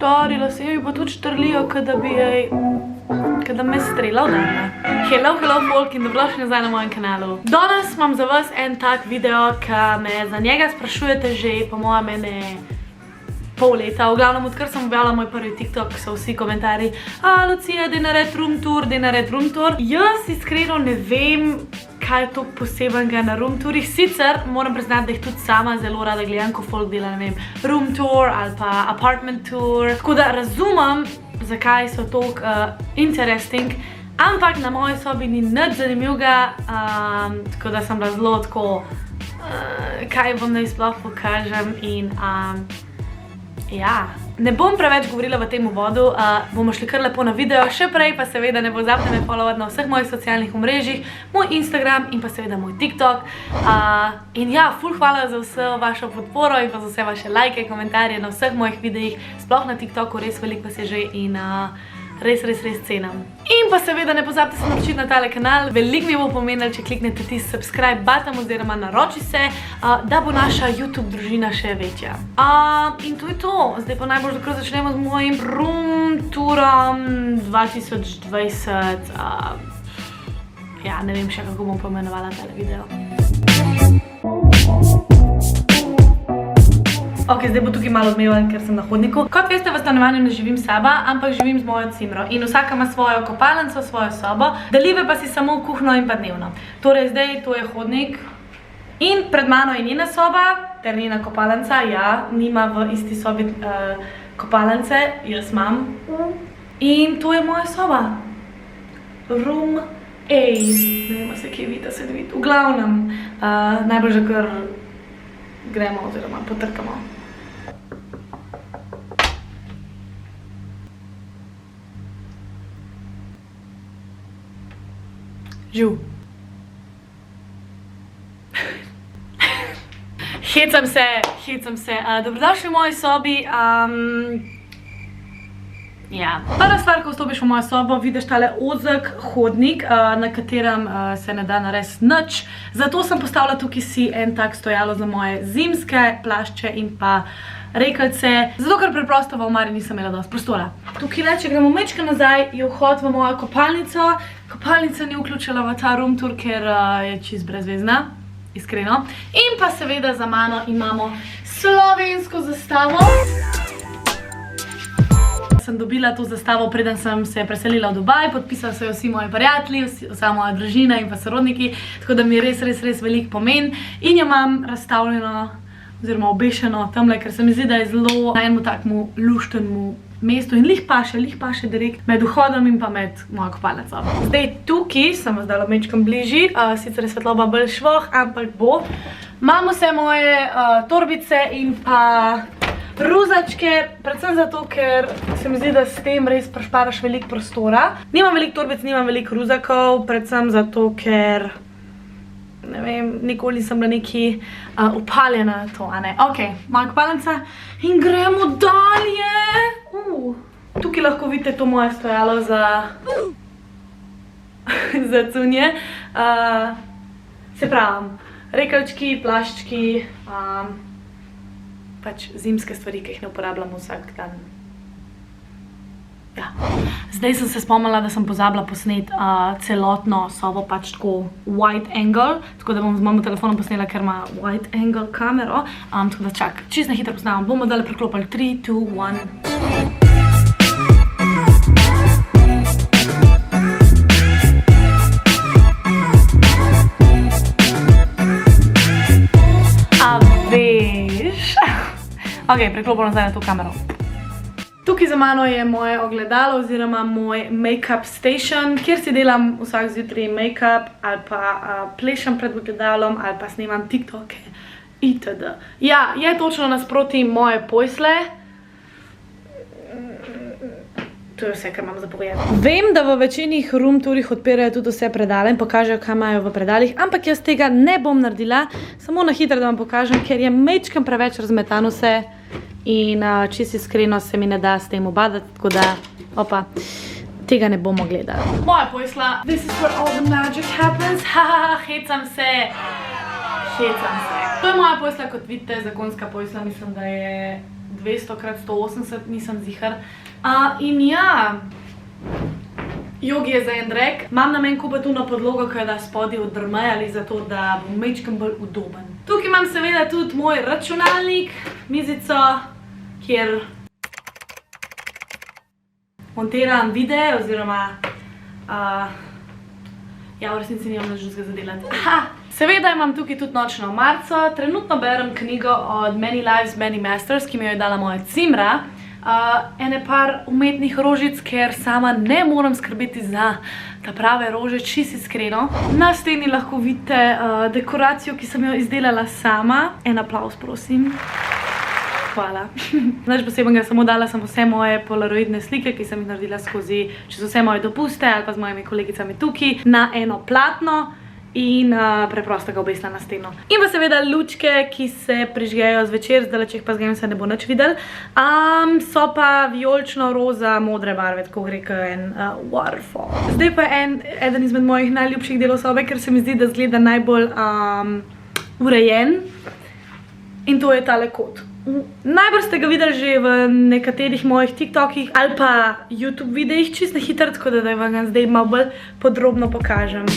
Starila se je pa tudi štrlijo, kada me strela vdana. Hello folk in dobrodošli nazaj na mojem kanalu. Danes imam za vas en tak video, ki me za njega sprašujete že po mojem pol leta. V glavnem, odkar sem objavila moj prvi TikTok, so vsi komentarji: Lucija, daj narediti room tour. Jaz iskreno ne vem, kaj je to posebenega na room tourih. Sicer moram priznati, da jih tudi sama zelo rada gledam, ko folk dela, ne vem, room tour ali pa apartment tour. Tako da razumem, zakaj so toliko interesting, ampak na moji sobi ni nič zanimivega, tako da sem bila zelo tako, kaj vam naj sploh pokažem in ja. Ne bom preveč govorila v tem uvodu, bomo šli kar lepo na video, še prej pa seveda ne pozabite me followati na vseh mojih socialnih omrežjih, moj Instagram in pa seveda moj TikTok. In ja, ful hvala za vso vašo podporo in pa za vse vaše lajke, komentarje na vseh mojih videih, sploh na TikToku, res veliko vas je že in res cenim. In pa seveda ne pozabite se naročiti na tale kanal, veliko mi bo pomenilo, če kliknete tisti subscribe button oziroma naroči se, da bo naša YouTube družina še večja. In to je to, zdaj pa najbolj takrat začnemo z mojim room tourom 2020, ja, ne vem še kako bom pomenovala tale video. Ok, zdaj bo tukaj malo odmevan, ker sem na hodniku. Kot veste, v stanovanju ne živim sama, ampak živim z mojo cimro. In vsaka ima svojo kopalnico, svojo sobo, delive pa si samo kuhno in pa dnevno. Torej zdaj to je hodnik in pred mano je njena soba, ter njena kopalnica. Ja, nima v isti sobi kopalnice, jaz imam. In to je moja soba. Room A. Ne vem, se kje vidi, se vidi. V glavnem, najbolj že kar gremo oziroma potrkamo. Živ. Hecam se. Dobrodošli v moji sobi. Ja. Prva stvar, ko vstopiš v mojo sobo, vidiš tale ozek hodnik, na katerem se ne da narediti nič. Zato sem postavila tukaj si en tak stojalo za moje zimske plašče in pa rekelce. Zato, ker preprosto v omari nisem imela dosti prostora. Tukaj, če gremo mečka nazaj, je vhod v mojo kopalnico. Kopalnica ni vključila v ta room tour, ker je čist brezvezna, iskreno. In pa seveda za mano imamo slovensko zastavo. Sem dobila to zastavo, preden sem se preselila v Dubaj, podpisali so jo vsi moji prijatelji, vsa moja družina in pa sorodniki, tako da mi je res velik pomen. In jo imam razstavljeno oziroma obešeno tamle, ker se mi zdi, da je zelo na enemu takmu luštenemu mestu in lih paše direkt med vhodom in pa med mojo kopalnico. Zdaj tukaj, sem vas dala mečkam bližji, sicer je svetloba bolj švoh, ampak bo. Imam vse moje torbice in pa ruzačke, predvsem zato, ker se mi zdi, da s tem res prešparaš veliko prostora. Nimam veliko torbic, nimam veliko ruzakov, predvsem zato, ker ne vem, nikoli nisem bila neki upaljena na to, a ne. Ok, moja kopalnica in gremo dalje. Tukaj lahko vidite to moje stojalo za cunje. Se pravim, rekelčki, plaščki, pač zimske stvari, ki jih ne uporabljam vsak dan. Ja. Zdaj sem se spomnila, da sem pozabila posneti celotno sobo, pač tako wide angle, tako da bom z mojim telefonom posnela, ker ima wide angle kamero. Tako da čak, čisto na hitro posnavamo. Bomo dali preklopili 3, 2, 1. Ok, preklopila nazaj na to kamero. Tukaj za mano je moje ogledalo oziroma moj make-up station, kjer si delam vsak zjutraj make-up ali pa plešam pred ogledalom ali pa snemam TikToke itd. Ja, je točno nasproti moje posle. To je vse, kar imam za povedati. Vem, da v večinih room tourih odpirajo tudi vse predale in pokažejo, kaj imajo v predalih, ampak jaz tega ne bom naredila, samo na hitro, da vam pokažem, ker je mečkam preveč razmetano vse in čisto iskreno se mi ne da s tem obadati, tako da, opa, tega ne bomo gledali. Moja posla, this is where all the magic happens, hecam se. To je moja posla, kot vidite, zakonska posla, mislim, da je 200x180, nisem zihar. In ja, jogi je za en drek. Imam namen kupiti tuno podlogo, ki jo da spodaj odrmejali, zato da bom majčkeno bolj udoben. Tukaj imam seveda tudi moj računalnik, mizico, kjer montiram videe, oziroma ja, v resnici nimam nič drugega za delati. Seveda imam tukaj tudi nočno omarico. Trenutno berem knjigo od Many Lives, Many Masters, ki mi jo je dala moja cimra. Ene par umetnih rožic, ker sama ne moram skrbeti za ta prave rože, čisto iskreno. Na steni lahko vidite dekoracijo, ki sem jo izdelala sama. En aplavz, prosim. Hvala. Nič posebnega, samo dala sem vse moje polaroidne slike, ki sem jih naredila skozi čez vse moje dopuste ali pa z mojimi kolegicami tukaj na eno platno in preprosto ga obesila na steno. In pa seveda lučke, ki se prižgejo zvečer, zdaj, če jih pa zgledam, se ne bo nič videl. So pa vijolično roza modre barve, tako gre kot en waterfall. Zdaj pa eden izmed mojih najljubših delov sobe, ker se mi zdi, da zgleda najbolj urejen. In to je tale kot. Najbolj ste ga videli že v nekaterih mojih TikTokih ali pa YouTube videih, čisto na hitro, tako da vam ga zdaj malo bolj podrobno pokažem.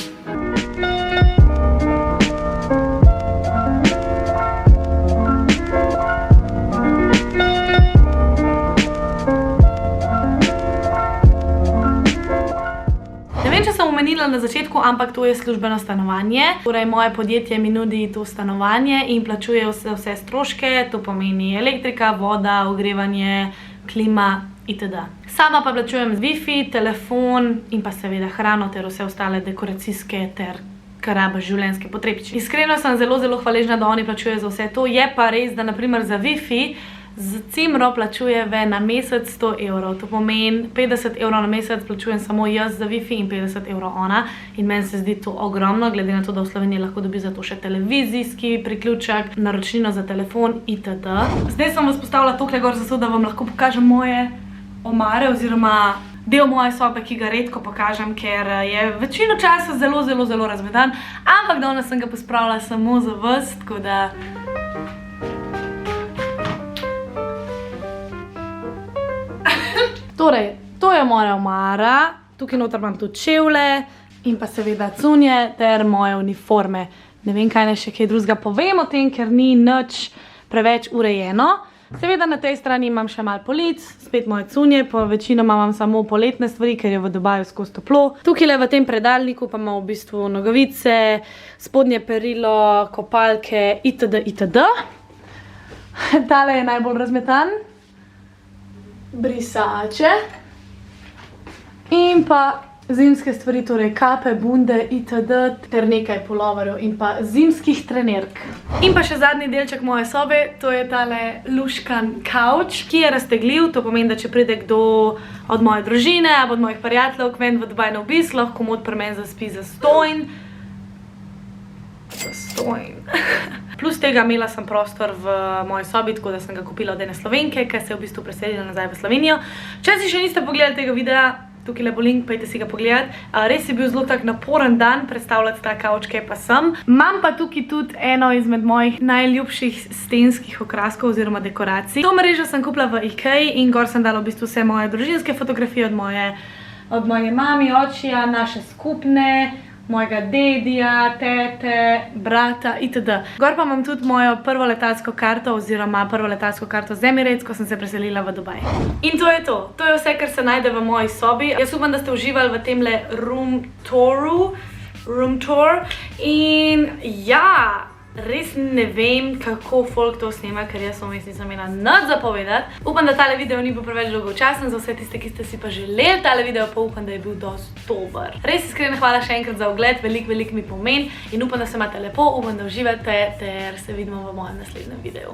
Omenila na začetku, ampak to je službeno stanovanje. Torej, moje podjetje mi nudi to stanovanje in plačuje vse stroške, to pomeni elektrika, voda, ogrevanje, klima itd. Sama pa plačujem Wi-Fi, telefon in pa seveda hrano ter vse ostale dekoracijske ter karaba življenjske potrebščine. Iskreno sem zelo hvaležna, da oni plačujejo za vse to. Je pa res, da naprimer za Wi-Fi z cimro plačuje na mesec 100 evrov. To pomeni 50 evrov na mesec plačujem samo jaz za Wi-Fi in 50 evrov ona. In meni se zdi to ogromno, glede na to, da v Sloveniji lahko dobi za to še televizijski priključek, naročnino za telefon itd. Zdaj sem vas postavila tukaj gor zato, da vam lahko pokažem moje omare oziroma del moje sobe, ki ga redko pokažem, ker je večino časa zelo razmetan. Ampak danes sem ga pospravila samo za vas, tako da torej, to je moja omara, tukaj noter imam tudi čevlje in pa seveda cunje ter moje uniforme. Ne vem, kaj naj še kaj drugega povem o tem, ker ni nič preveč urejeno. Seveda na tej strani imam še malo polic, spet moje cunje, po večinoma imam samo poletne stvari, ker je v Dubaju skozi toplo. Tukaj v tem predalniku pa imam v bistvu nogavice, spodnje perilo, kopalke itd. Tale je najbolj razmetan. Brisače in pa zimske stvari, torej kape, bunde itd. ter nekaj puloverjev in pa zimskih trenerk. In pa še zadnji delček moje sobe, to je tale luškan kavč, ki je raztegljiv. To pomeni, da če pride kdo od moje družine ali od mojih prijateljev k meni v Dubaj na obisk, lahko komot pri meni zaspi zastonj. Plus tega imela sem prostor v moji sobi, tako da sem ga kupila od ene Slovenke, ki se je v bistvu preselila nazaj v Slovenijo. Če si še niste pogledali tega videa, tukaj bo link, pojďte si ga pogledati. Res je bil zelo tak naporen dan predstavljati ta kavč, kaj pa sem. Imam pa tukaj tudi eno izmed mojih najljubših stenskih okraskov oziroma dekoracij. To mrežo sem kupila v IKEA in gor sem dala v bistvu vse moje družinske fotografije od moje mami, očija, naše skupne, mojega dedija, tete, brata itd. Gor pa imam tudi mojo prvo letalsko karto oziroma prvo letalsko karto z Emirates, ko sem se preselila v Dubaj. In to je to. To je vse, kar se najde v moji sobi. Jaz upam, da ste uživali v temle room tour. In ja, res ne vem, kako folk to snema, ker jaz vmes nisem imela nič za povedati. Upam, da tale video ni bil preveč dolgočasen za vse tiste, ki ste si pa želeli tale video, pa upam, da je bil dosti dober. Res iskrena hvala še enkrat za ogled, veliko mi pomeni in upam, da se imate lepo, upam, da uživate ter se vidimo v mojem naslednjem videu.